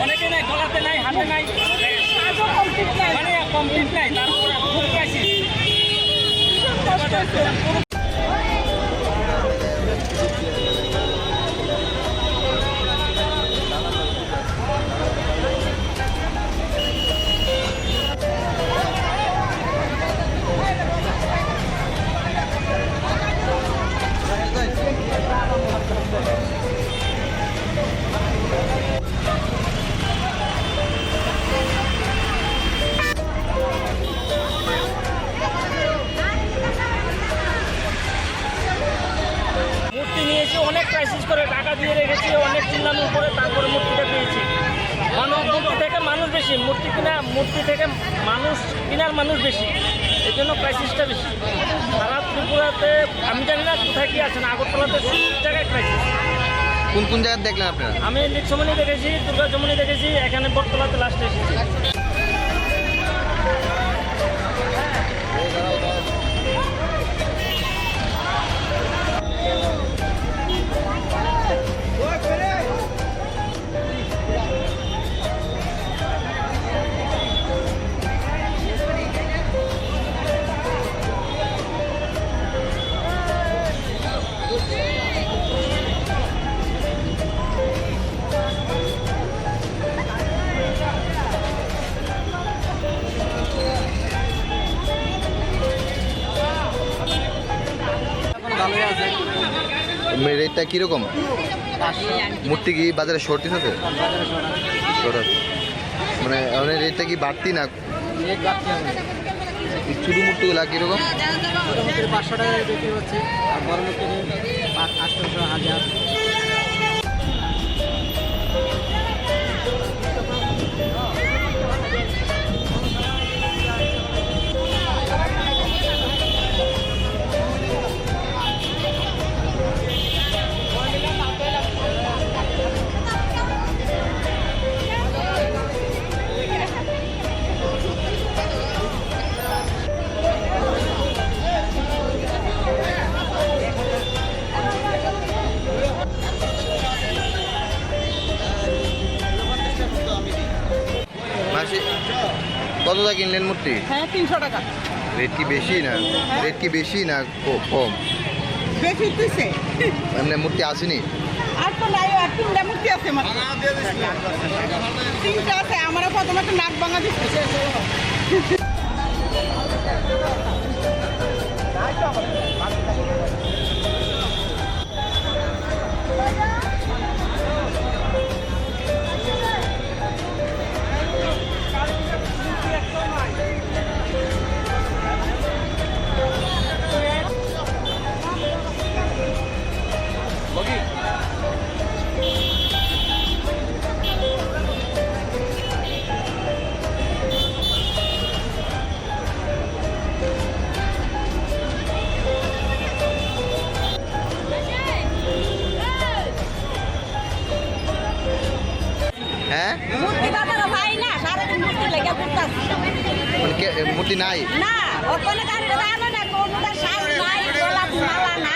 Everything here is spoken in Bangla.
অনেকে নাই, গলাতে নাই, হাতে নাই, মানে কমপ্লিট নাই, তারপরে খুব ক্রাইসিস। অনেক ক্রাইসিস করে টাকা দিয়ে রেখেছি, অনেক চিল্লানোর পরে তারপরে মূর্তিটা পেয়েছি। মূর্তি থেকে মানুষ বেশি, মূর্তি থেকে কেনার মানুষ বেশি, এই জন্য ক্রাইসিসটা বেশি। সারা ত্রিপুরাতে আমি জানি না কোথায় কি আছে না, আগরতলাতে সব জায়গায় ক্রাইসিস। কোন কোন জায়গায় দেখলেন আপনারা? আমি লিটসমণি দেখেছি, দুর্গাচমণি দেখেছি, এখানে বটতলাতে লাস্টে এসেছি। রেটটা কিরকম? মূর্তি কি বাজারে শর্ট আছে? মানে রেটটা কি বাড়তি না? ছোটো মূর্তিগুলা কিরকম? 500 টাকায় বিক্রি হচ্ছে, আর বড় মূর্তি 800, 1000। কত টাকা কিনলেন মূর্তি? হ্যাঁ 300 টাকা। রেট কি বেশি না? রেট কি বেশি না কম? বেশি দিছে। এমনি মূর্তি আসেনি? আর তো নাই, আর 3টা মূর্তি আছে মাত্র। 3টা আছে, আমরা প্রথমে একটা নাক ভাঙা দিচ্ছে। হ্যাঁ মূর্তি বাজারে ভাই না, সারাদিন মূর্তি লেগে ঘুরতাছি। মানে মূর্তি নাই না, ওখানে গাড়িটা আনো না, কোনটা শাল নাই, গোলাপ মালা নাই।